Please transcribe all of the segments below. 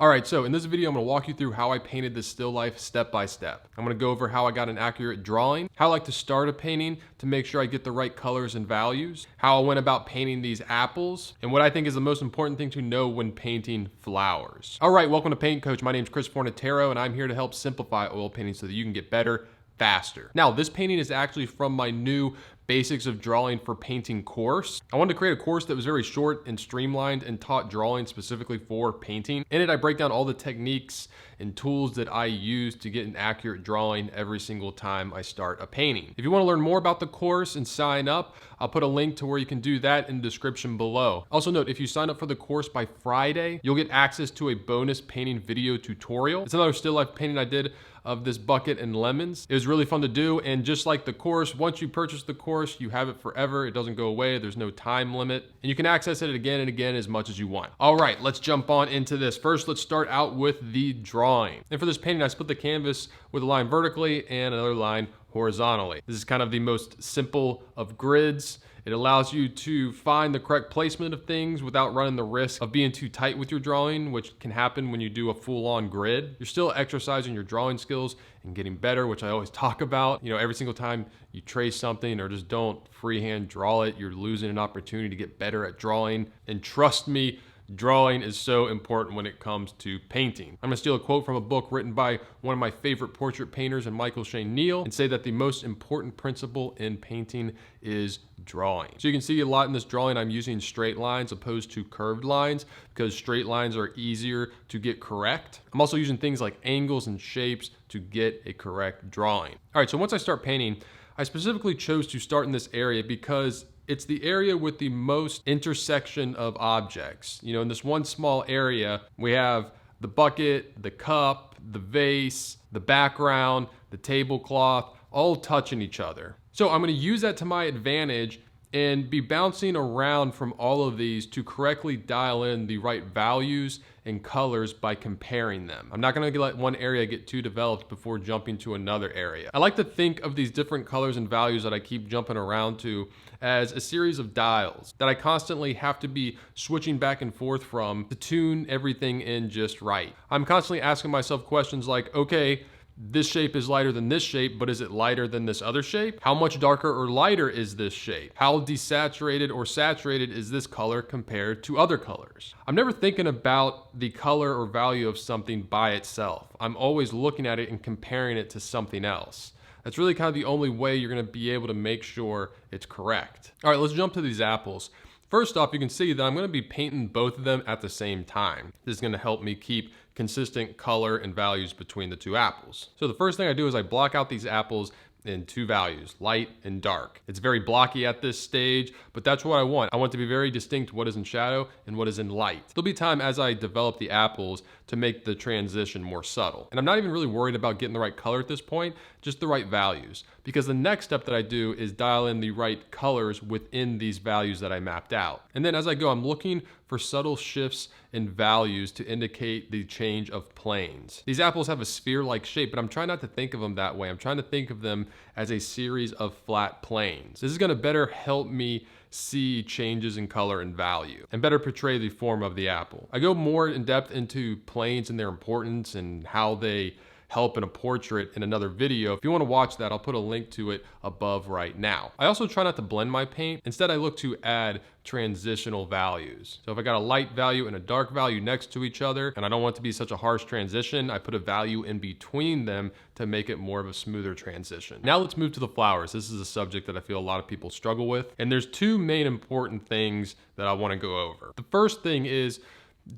All right, so in this video, I'm gonna walk you through how I painted this still life step by step. I'm gonna go over how I got an accurate drawing, how I like to start a painting to make sure I get the right colors and values, how I went about painting these apples, and what I think is the most important thing to know when painting flowers. All right, welcome to Paint Coach. My name is Chris Fornatero, and I'm here to help simplify oil painting so that you can get better faster. Now, this painting is actually from my new Basics of Drawing for Painting course. I wanted to create a course that was very short and streamlined and taught drawing specifically for painting. In it, I break down all the techniques and tools that I use to get an accurate drawing every single time I start a painting. If you want to learn more about the course and sign up, I'll put a link to where you can do that in the description below. Also note, if you sign up for the course by Friday, you'll get access to a bonus painting video tutorial. It's another still life painting I did of this bucket and lemons. It was really fun to do, and just like the course, once you purchase the course, you have it forever. It doesn't go away. There's no time limit, and you can access it again and again as much as you want. All right, let's jump on into this. First, let's start out with the drawing. And for this painting, I split the canvas with a line vertically and another line horizontally. This is kind of the most simple of grids. It allows you to find the correct placement of things without running the risk of being too tight with your drawing, which can happen when you do a full-on grid. You're still exercising your drawing skills and getting better, which I always talk about. You know, every single time you trace something or just don't freehand draw it, you're losing an opportunity to get better at drawing. And trust me, drawing is so important when it comes to painting. I'm gonna steal a quote from a book written by one of my favorite portrait painters, and Michael Shane Neal, and say that the most important principle in painting is drawing. So you can see a lot in this drawing, I'm using straight lines opposed to curved lines because straight lines are easier to get correct. I'm also using things like angles and shapes to get a correct drawing. All right, so once I start painting, I specifically chose to start in this area because it's the area with the most intersection of objects. You know, in this one small area, we have the bucket, the cup, the vase, the background, the tablecloth, all touching each other. So I'm gonna use that to my advantage and be bouncing around from all of these to correctly dial in the right values and colors by comparing them. I'm not gonna let one area get too developed before jumping to another area. I like to think of these different colors and values that I keep jumping around to as a series of dials that I constantly have to be switching back and forth from to tune everything in just right. I'm constantly asking myself questions like, okay, this shape is lighter than this shape, but is it lighter than this other shape? How much darker or lighter is this shape? How desaturated or saturated is this color compared to other colors? I'm never thinking about the color or value of something by itself. I'm always looking at it and comparing it to something else. That's really kind of the only way you're gonna be able to make sure it's correct. All right, let's jump to these apples. First off, you can see that I'm gonna be painting both of them at the same time. This is gonna help me keep consistent color and values between the two apples. So the first thing I do is I block out these apples in two values, light and dark. It's very blocky at this stage, but that's what I want. I want to be very distinct what is in shadow and what is in light. There'll be time as I develop the apples to make the transition more subtle. And I'm not even really worried about getting the right color at this point, just the right values. Because the next step that I do is dial in the right colors within these values that I mapped out. And then as I go, I'm looking for subtle shifts in values to indicate the change of planes. These apples have a sphere-like shape, but I'm trying not to think of them that way. I'm trying to think of them as a series of flat planes. This is gonna better help me see changes in color and value and better portray the form of the apple. I go more in depth into planes and their importance and how they help in a portrait in another video. If you want to watch that, I'll put a link to it above right now. I also try not to blend my paint. Instead, I look to add transitional values. So if I got a light value and a dark value next to each other, and I don't want it to be such a harsh transition, I put a value in between them to make it more of a smoother transition. Now let's move to the flowers. This is a subject that I feel a lot of people struggle with. And there's two main important things that I want to go over. The first thing is,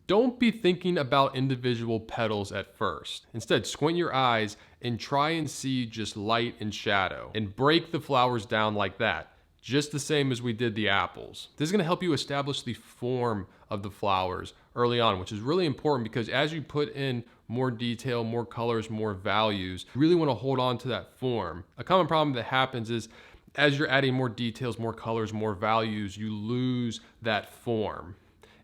don't be thinking about individual petals at first. Instead, squint your eyes and try and see just light and shadow and break the flowers down like that, just the same as we did the apples. This is gonna help you establish the form of the flowers early on, which is really important because as you put in more detail, more colors, more values, you really wanna hold on to that form. A common problem that happens is as you're adding more details, more colors, more values, you lose that form.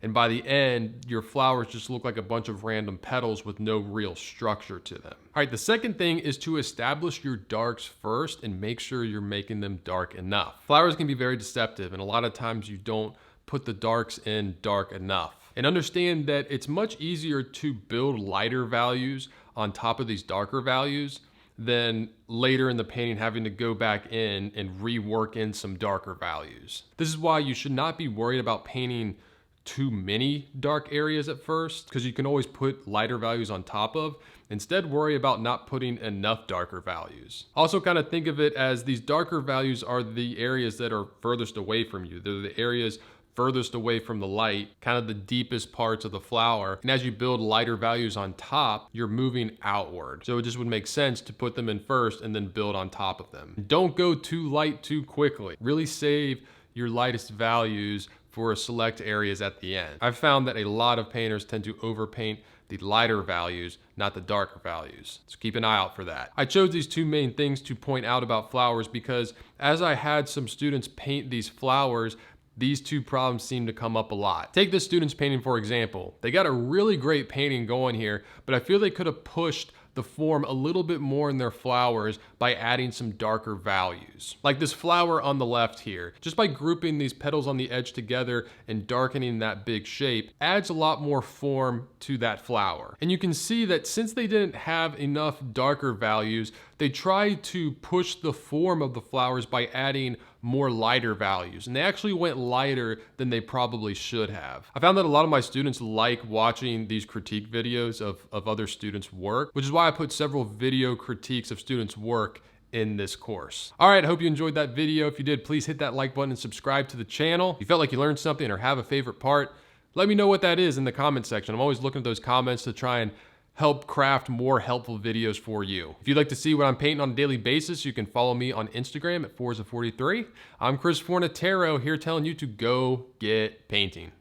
And by the end, your flowers just look like a bunch of random petals with no real structure to them. All right, the second thing is to establish your darks first and make sure you're making them dark enough. Flowers can be very deceptive, and a lot of times you don't put the darks in dark enough. And understand that it's much easier to build lighter values on top of these darker values than later in the painting having to go back in and rework in some darker values. This is why you should not be worried about painting too many dark areas at first, because you can always put lighter values on top of. Instead, worry about not putting enough darker values. Also kind of think of it as these darker values are the areas that are furthest away from you. They're the areas furthest away from the light, kind of the deepest parts of the flower. And as you build lighter values on top, you're moving outward. So it just would make sense to put them in first and then build on top of them. Don't go too light too quickly. Really save your lightest values for select areas at the end. I've found that a lot of painters tend to overpaint the lighter values, not the darker values. So keep an eye out for that. I chose these two main things to point out about flowers because as I had some students paint these flowers, these two problems seem to come up a lot. Take this student's painting for example. They got a really great painting going here, but I feel they could have pushed the form a little bit more in their flowers by adding some darker values. Like this flower on the left here, just by grouping these petals on the edge together and darkening that big shape adds a lot more form to that flower. And you can see that since they didn't have enough darker values, they tried to push the form of the flowers by adding more lighter values. And they actually went lighter than they probably should have. I found that a lot of my students like watching these critique videos of other students' work, which is why I put several video critiques of students' work in this course. All right, I hope you enjoyed that video. If you did, please hit that like button and subscribe to the channel. If you felt like you learned something or have a favorite part, let me know what that is in the comment section. I'm always looking at those comments to try and help craft more helpful videos for you. If you'd like to see what I'm painting on a daily basis, you can follow me on Instagram at Forza43. I'm Chris Fornatero here telling you to go get painting.